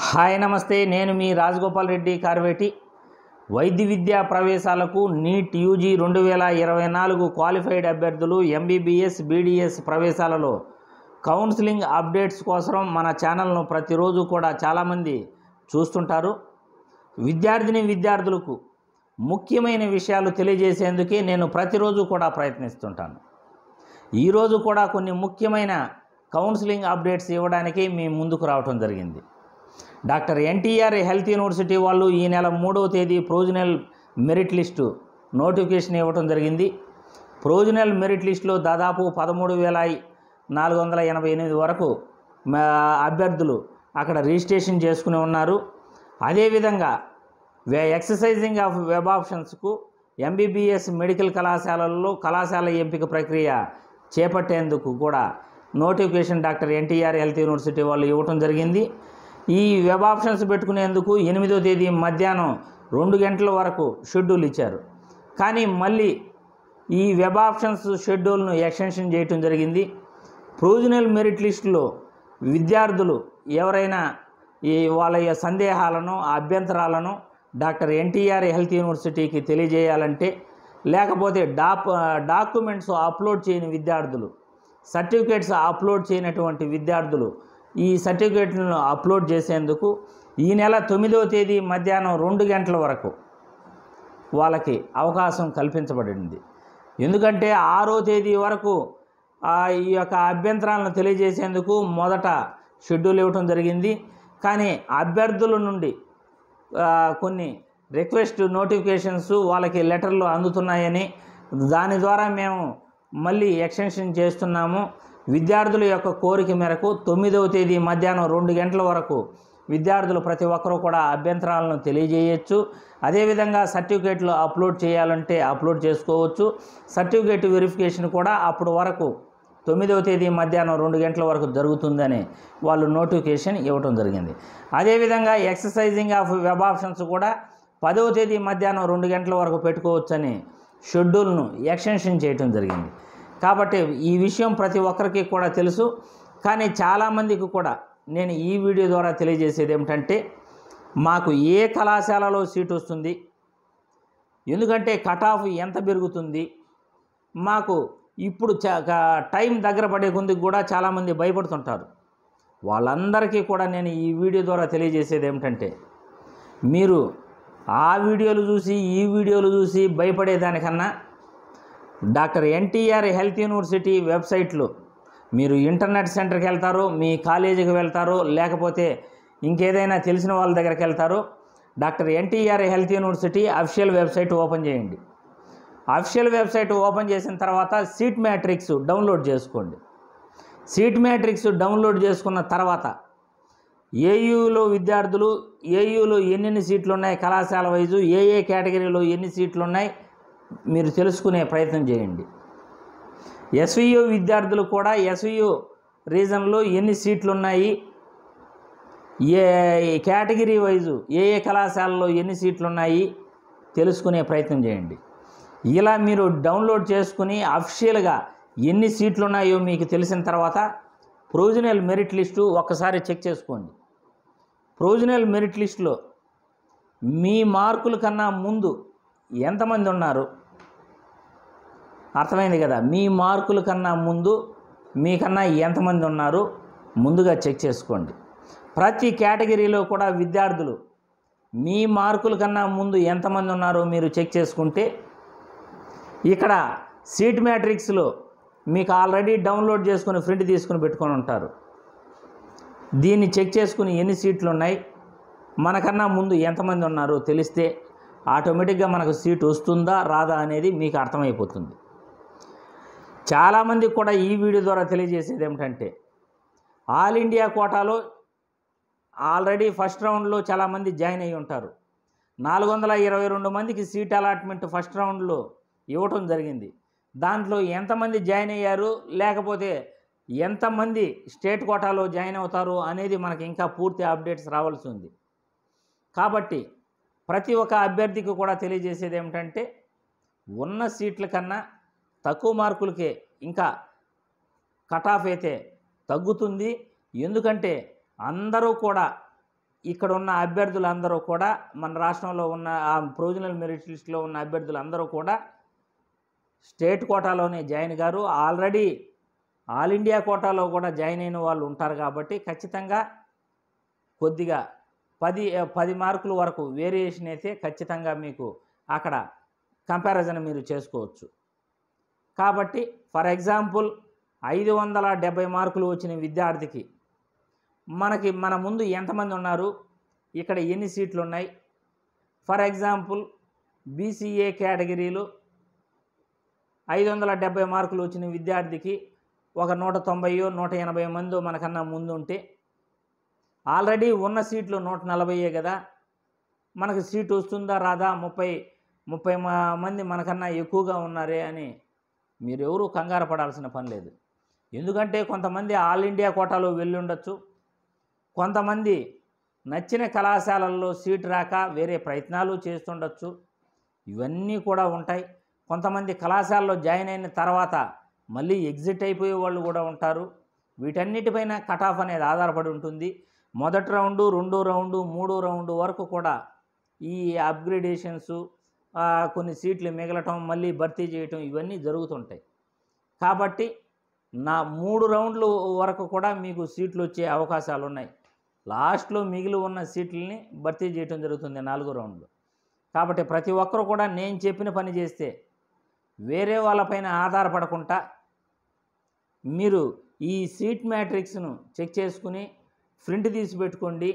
Hi నమస్తే, నేను మీ రాజగోపాల్ రెడ్డి కార్వేటి. వైద్య విద్యా ప్రవేశాలకు నీట్ యూజీ 2024 క్వాలిఫైడ్ అభ్యర్థులు ఎంబీబీఎస్ బీడీఎస్ ప్రవేశాలలో కౌన్సిలింగ్ అప్డేట్స్ కోసం మన ఛానల్ను ప్రతిరోజు కూడా చాలామంది చూస్తుంటారు. విద్యార్థులకు ముఖ్యమైన విషయాలు తెలియజేసేందుకే నేను ప్రతిరోజు కూడా ప్రయత్నిస్తుంటాను. ఈరోజు కూడా కొన్ని ముఖ్యమైన కౌన్సిలింగ్ అప్డేట్స్ ఇవ్వడానికి మీ ముందుకు రావడం జరిగింది. డాక్టర్ ఎన్టీఆర్ హెల్త్ యూనివర్సిటీ వాళ్ళు ఈ నెల 3వ తేదీ ప్రొవిజనల్ మెరిట్ లిస్టు నోటిఫికేషన్ ఇవ్వడం జరిగింది. ప్రొవిజనల్ మెరిట్ లిస్టులో దాదాపు 13,488 వరకు అభ్యర్థులు అక్కడ రిజిస్ట్రేషన్ చేసుకుని ఉన్నారు. అదేవిధంగా ఎక్సర్సైజింగ్ ఆఫ్ వెబ్ ఆప్షన్స్కు ఎంబీబీఎస్ మెడికల్ కళాశాల ఎంపిక ప్రక్రియ చేపట్టేందుకు కూడా notification doctor NTR health university వాళ్ళు ఇవ్వటం జరిగింది. ఈ వెబ్ ఆప్షన్స్ పెట్టుకునేందుకు 8వ తేదీ మధ్యాహ్నం 2 గంటల వరకు షెడ్యూల్ ఇచ్చారు. కానీ మళ్ళీ ఈ వెబ్ ఆప్షన్స్ షెడ్యూల్ను ఎక్స్టెన్షన్ చేయటం జరిగింది. ప్రొవిజనల్ మెరిట్ లిస్టులో విద్యార్థులు ఎవరైనా వాళ్ళ సందేహాలను అభ్యంతరాలను డాక్టర్ ఎన్టీఆర్ హెల్త్ యూనివర్సిటీకి తెలియజేయాలంటే, లేకపోతే డాక్యుమెంట్స్ అప్లోడ్ చేయని విద్యార్థులు, సర్టిఫికేట్స్ అప్లోడ్ చేయనటువంటి విద్యార్థులు ఈ సర్టిఫికేట్లను అప్లోడ్ చేసేందుకు ఈ నెల 9వ తేదీ మధ్యాహ్నం 2 గంటల వరకు వాళ్ళకి అవకాశం కల్పించబడింది. ఎందుకంటే 6వ తేదీ వరకు ఈ యొక్క అభ్యంతరాలను తెలియజేసేందుకు మొదట షెడ్యూల్ ఇవ్వటం జరిగింది. కానీ అభ్యర్థుల నుండి కొన్ని రిక్వెస్ట్ నోటిఫికేషన్స్ వాళ్ళకి లెటర్లు అందుతున్నాయని, దాని ద్వారా మేము మళ్ళీ ఎక్స్టెన్షన్ చేస్తున్నాము. విద్యార్థుల యొక్క కోరిక మేరకు 9వ తేదీ మధ్యాహ్నం 2 గంటల వరకు విద్యార్థులు ప్రతి ఒక్కరూ కూడా అభ్యంతరాలను తెలియజేయచ్చు. అదేవిధంగా సర్టిఫికేట్లు అప్లోడ్ చేయాలంటే అప్లోడ్ చేసుకోవచ్చు. సర్టిఫికేట్ వెరిఫికేషన్ కూడా అప్పుడు వరకు 9వ తేదీ మధ్యాహ్నం 2 గంటల వరకు జరుగుతుందని వాళ్ళు నోటిఫికేషన్ ఇవ్వటం జరిగింది. అదేవిధంగా ఎక్సర్సైజింగ్ ఆఫ్ వెబ్ ఆప్షన్స్ కూడా 10వ తేదీ మధ్యాహ్నం 2 గంటల వరకు పెట్టుకోవచ్చని షెడ్యూల్ను ఎక్స్టెన్షన్ చేయటం జరిగింది. కాబట్టి ఈ విషయం ప్రతి ఒక్కరికి కూడా తెలుసు. కానీ చాలామందికి కూడా నేను ఈ వీడియో ద్వారా తెలియజేసేది ఏమిటంటే, మాకు ఏ కళాశాలలో సీట్ వస్తుంది, ఎందుకంటే కట్ ఆఫ్ ఎంత పెరుగుతుంది, మాకు ఇప్పుడు టైం దగ్గర పడే కొద్దికి కూడా చాలామంది భయపడుతుంటారు. వాళ్ళందరికీ కూడా నేను ఈ వీడియో ద్వారా తెలియజేసేది ఏమిటంటే, మీరు ఆ వీడియోలు చూసి ఈ వీడియోలు చూసి భయపడేదానికన్నా డాక్టర్ ఎన్టీఆర్ హెల్త్ యూనివర్సిటీ వెబ్సైట్లో మీరు ఇంటర్నెట్ సెంటర్కి వెళ్తారు, మీ కాలేజీకి వెళ్తారు, లేకపోతే ఇంకేదైనా తెలిసిన వాళ్ళ దగ్గరికి వెళ్తారు. Doctor NTR health university official website open చేయండి. అఫీషియల్ వెబ్సైట్ ఓపెన్ చేసిన తర్వాత సీట్ మ్యాట్రిక్స్ డౌన్లోడ్ చేసుకోండి. సీట్ మ్యాట్రిక్స్ డౌన్లోడ్ చేసుకున్న తర్వాత ఏయూలో విద్యార్థులు ఏయూలో ఎన్ని సీట్లు ఉన్నాయి, కళాశాల వైజు ఏ కేటగిరీలో ఎన్ని సీట్లు ఉన్నాయి మీరు తెలుసుకునే ప్రయత్నం చేయండి. ఎస్వియు విద్యార్థులు కూడా ఎస్వియు రీజన్లో ఎన్ని సీట్లు ఉన్నాయి, ఏ కేటగిరీ వైజు ఏ కళాశాలలో ఎన్ని సీట్లు ఉన్నాయి తెలుసుకునే ప్రయత్నం చేయండి. ఇలా మీరు డౌన్లోడ్ చేసుకుని అఫీషియల్గా ఎన్ని సీట్లు ఉన్నాయో మీకు తెలిసిన తర్వాత ప్రొవిజనల్ మెరిట్ లిస్టు ఒక్కసారి చెక్ చేసుకోండి. ప్రొవిజనల్ మెరిట్ లిస్టులో మీ మార్కుల కన్నా ముందు ఎంతమంది ఉన్నారు అర్థమైంది కదా. మీ మార్కుల కన్నా ముందు మీకన్నా ఎంతమంది ఉన్నారు ముందుగా చెక్ చేసుకోండి. ప్రతి కేటగిరీలో కూడా విద్యార్థులు మీ మార్కుల కన్నా ముందు ఎంతమంది ఉన్నారో మీరు చెక్ చేసుకుంటే, ఇక్కడ సీట్ మ్యాట్రిక్స్లో మీకు ఆల్రెడీ డౌన్లోడ్ చేసుకుని ప్రింట్ తీసుకుని పెట్టుకొని ఉంటారు. దీన్ని చెక్ చేసుకుని ఎన్ని సీట్లు ఉన్నాయి, మనకన్నా ముందు ఎంతమంది ఉన్నారో తెలిస్తే ఆటోమేటిక్గా మనకు సీట్ వస్తుందా రాదా అనేది మీకు అర్థమైపోతుంది. చాలామందికి కూడా ఈ వీడియో ద్వారా తెలియజేసేది ఏమిటంటే, ఆల్ ఇండియా కోటాలో ఆల్రెడీ ఫస్ట్ రౌండ్లో చాలామంది జాయిన్ అయ్యి ఉంటారు. 422 మందికి సీట్ అలాట్మెంట్ ఫస్ట్ రౌండ్లో ఇవ్వటం జరిగింది. దాంట్లో ఎంతమంది జాయిన్ అయ్యారు, లేకపోతే ఎంతమంది స్టేట్ కోటాలో జాయిన్ అవుతారు అనేది మనకి ఇంకా పూర్తి అప్డేట్స్ రావాల్సి ఉంది. కాబట్టి ప్రతి ఒక్క అభ్యర్థికి కూడా తెలియజేసేది ఏమిటంటే, ఉన్న సీట్ల కన్నా తక్కువ మార్కులకే ఇంకా కట్ ఆఫ్ అయితే తగ్గుతుంది. ఎందుకంటే అందరూ కూడా ఇక్కడ ఉన్న అభ్యర్థులందరూ కూడా మన రాష్ట్రంలో ఉన్న ఆ ప్రొవిజనల్ మెరిట్ లిస్టులో ఉన్న అభ్యర్థులందరూ కూడా స్టేట్ కోటాలోనే జాయిన్ గారు. ఆల్రెడీ ఆల్ ఇండియా కోటాలో కూడా జాయిన్ అయిన వాళ్ళు ఉంటారు కాబట్టి ఖచ్చితంగా కొద్దిగా 10 మార్కుల వరకు వేరియేషన్ అయితే ఖచ్చితంగా మీకు అక్కడ కంపారిజన్ మీరు చేసుకోవచ్చు. కాబట్టి ఫర్ ఎగ్జాంపుల్ 570 మార్కులు వచ్చిన విద్యార్థికి మన ముందు ఎంతమంది ఉన్నారు, ఇక్కడ ఎన్ని సీట్లు ఉన్నాయి. ఫర్ ఎగ్జాంపుల్ బీసీఏ కేటగిరీలో 570 మార్కులు వచ్చిన విద్యార్థికి ఒక 190 180 మంది మనకన్నా ముందు ఉంటే, ఆల్రెడీ ఉన్న సీట్లు 140 కదా, మనకు సీటు వస్తుందా రాదా, 30 మంది మనకన్నా ఎక్కువగా ఉన్నారే అని మీరు ఎవరు కంగారు పడాల్సిన పని లేదు. ఎందుకంటే కొంతమంది ఆల్ ఇండియా కోటాలో వెళ్ళి ఉండొచ్చు, కొంతమంది నచ్చిన కళాశాలల్లో సీట్ రాక వేరే ప్రయత్నాలు చేస్తుండొచ్చు, ఇవన్నీ కూడా ఉంటాయి. కొంతమంది కళాశాలలో జాయిన్ అయిన తర్వాత మళ్ళీ ఎగ్జిట్ అయిపోయే వాళ్ళు కూడా ఉంటారు. వీటన్నిటిపైన కట్ ఆఫ్ అనేది ఆధారపడి ఉంటుంది. మొదటి రౌండు, రెండో రౌండు, మూడో రౌండు వరకు కూడా ఈ అప్గ్రేడేషన్స్, కొన్ని సీట్లు మిగలటం, మళ్ళీ భర్తీ చేయటం ఇవన్నీ జరుగుతుంటాయి. కాబట్టి 3 రౌండ్లు వరకు కూడా మీకు సీట్లు వచ్చే అవకాశాలు ఉన్నాయి. లాస్ట్లో మిగిలి ఉన్న సీట్లని భర్తీ చేయటం జరుగుతుంది 4 రౌండ్లు. కాబట్టి ప్రతి ఒక్కరు కూడా నేను చెప్పిన పని చేస్తే, వేరే వాళ్ళపైన ఆధారపడకుండా మీరు ఈ సీట్ మ్యాట్రిక్స్ను చెక్ చేసుకుని ప్రింట్ తీసి పెట్టుకోండి.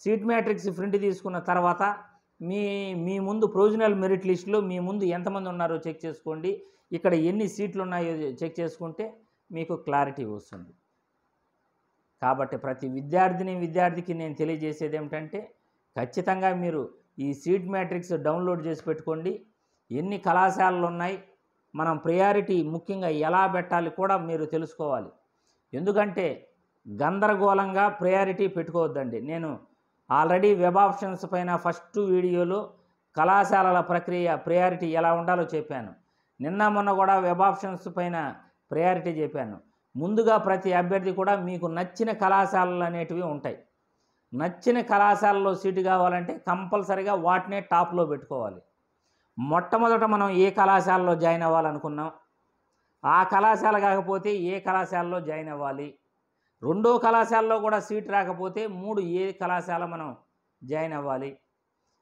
సీట్ మ్యాట్రిక్స్ ప్రింట్ తీసుకున్న తర్వాత మీ ముందు ప్రొవిజనల్ మెరిట్ లిస్టులో మీ ముందు ఎంతమంది ఉన్నారో చెక్ చేసుకోండి. ఇక్కడ ఎన్ని సీట్లు ఉన్నాయో చెక్ చేసుకుంటే మీకు క్లారిటీ వస్తుంది. కాబట్టి ప్రతి విద్యార్థికి నేను తెలియజేసేది ఏమిటంటే, ఖచ్చితంగా మీరు ఈ సీట్ మ్యాట్రిక్స్ డౌన్లోడ్ చేసి పెట్టుకోండి. ఎన్ని కళాశాలలు ఉన్నాయి, మనం ప్రయారిటీ ముఖ్యంగా ఎలా పెట్టాలి కూడా మీరు తెలుసుకోవాలి. ఎందుకంటే గందరగోళంగా ప్రయారిటీ పెట్టుకోవద్దండి. నేను ఆల్రెడీ వెబ్ ఆప్షన్స్ పైన ఫస్ట్ వీడియోలో కళాశాలల ప్రయారిటీ ఎలా ఉండాలో చెప్పాను. నిన్న మొన్న కూడా వెబ్ ఆప్షన్స్ పైన ప్రయారిటీ చెప్పాను. ముందుగా ప్రతి అభ్యర్థి కూడా మీకు నచ్చిన కళాశాలలు అనేటివి ఉంటాయి. నచ్చిన కళాశాలలో సీటు కావాలంటే కంపల్సరీగా వాటినే టాప్లో పెట్టుకోవాలి. మొట్టమొదట మనం ఏ కళాశాలలో జాయిన్ అవ్వాలనుకున్నాం, ఆ కళాశాల కాకపోతే ఏ కళాశాలలో జాయిన్ అవ్వాలి, రెండో కళాశాలలో కూడా సీట్ రాకపోతే 3 ఏ కళాశాల మనం జాయిన్ అవ్వాలి.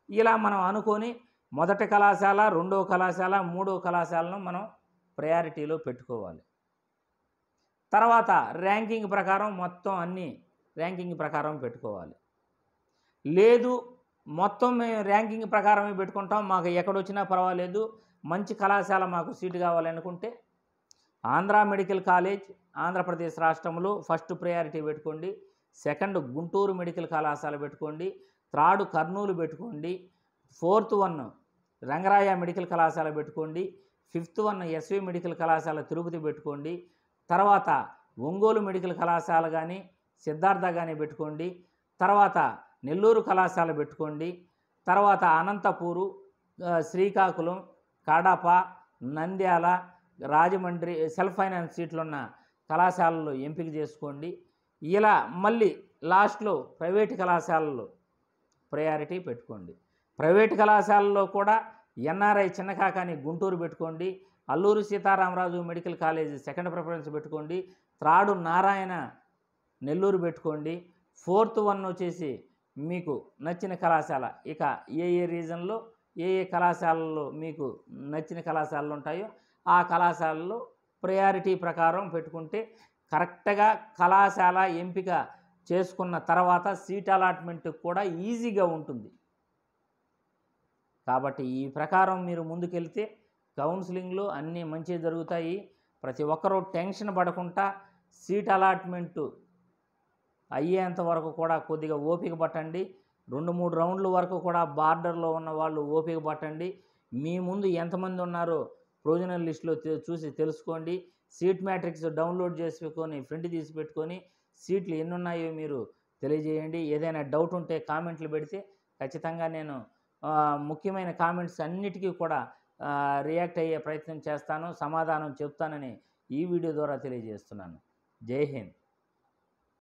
ఇలా మనం అనుకొని మొదటి కళాశాల, రెండో కళాశాల, మూడో కళాశాలను మనం ప్రయారిటీలో పెట్టుకోవాలి. తర్వాత ర్యాంకింగ్ ప్రకారం మొత్తం అన్నీ ర్యాంకింగ్ ప్రకారం పెట్టుకోవాలి. లేదు మొత్తం మేము ర్యాంకింగ్ ప్రకారమే పెట్టుకుంటాం, మాకు ఎక్కడొచ్చినా పర్వాలేదు, మంచి కళాశాల మాకు సీటు కావాలనుకుంటే ఆంధ్ర మెడికల్ కాలేజ్ ఆంధ్రప్రదేశ్ రాష్ట్రంలో ఫస్ట్ ప్రయారిటీ పెట్టుకోండి. సెకండ్ గుంటూరు మెడికల్ కళాశాల పెట్టుకోండి. థర్డ్ కర్నూలు పెట్టుకోండి. 4th వన్ రంగరాయ మెడికల్ కళాశాల పెట్టుకోండి. 5th వన్ ఎస్వి మెడికల్ కళాశాల తిరుపతి పెట్టుకోండి. తర్వాత ఒంగోలు మెడికల్ కళాశాల కానీ సిద్ధార్థ కానీ పెట్టుకోండి. తర్వాత నెల్లూరు కళాశాల పెట్టుకోండి. తర్వాత అనంతపూరు, శ్రీకాకుళం, కడప, నంద్యాల, రాజమండ్రి సెల్ఫ్ ఫైనాన్స్ సీట్లున్న కళాశాలలు ఎంపిక చేసుకోండి. ఇలా మళ్ళీ లాస్ట్లో ప్రైవేటు కళాశాలలు ప్రయారిటీ పెట్టుకోండి. ప్రైవేటు కళాశాలలో కూడా ఎన్ఆర్ఐ చిన్నకాకాని గుంటూరు పెట్టుకోండి. Alluri Sitarama Raju medical college second preference పెట్టుకోండి. థర్డ్ నారాయణ నెల్లూరు పెట్టుకోండి. 4th వన్ వచ్చేసి మీకు నచ్చిన కళాశాల. ఇక ఏ రీజన్లో ఏ కళాశాలలో మీకు నచ్చిన కళాశాలలు ఉంటాయో ఆ కళాశాలలో ప్రయారిటీ ప్రకారం పెట్టుకుంటే కరెక్ట్గా కళాశాల ఎంపిక చేసుకున్న తర్వాత సీట్ అలాట్మెంట్ కూడా ఈజీగా ఉంటుంది. కాబట్టి ఈ ప్రకారం మీరు ముందుకెళ్తే కౌన్సిలింగ్లో అన్నీ మంచిగా జరుగుతాయి. ప్రతి ఒక్కరూ టెన్షన్ పడకుండా సీట్ అలాట్మెంటు అయ్యేంత వరకు కూడా కొద్దిగా ఓపిక పట్టండి. 2-3 రౌండ్ల వరకు కూడా బార్డర్లో ఉన్న వాళ్ళు ఓపిక పట్టండి. మీ ముందు ఎంతమంది ఉన్నారో ప్రొవిజనల్ లిస్టులో చూసి తెలుసుకోండి. సీట్ మ్యాట్రిక్స్ డౌన్లోడ్ చేసుకొని ప్రింట్ తీసి పెట్టుకొని సీట్లు ఎన్ని ఉన్నాయో మీరు తెలియజేయండి. ఏదైనా డౌట్ ఉంటే కామెంట్లు పెడితే ఖచ్చితంగా నేను ముఖ్యమైన కామెంట్స్ అన్నిటికీ కూడా రియాక్ట్ అయ్యే ప్రయత్నం చేస్తాను, సమాధానం చెప్తానని ఈ వీడియో ద్వారా తెలియజేస్తున్నాను. జై హింద్.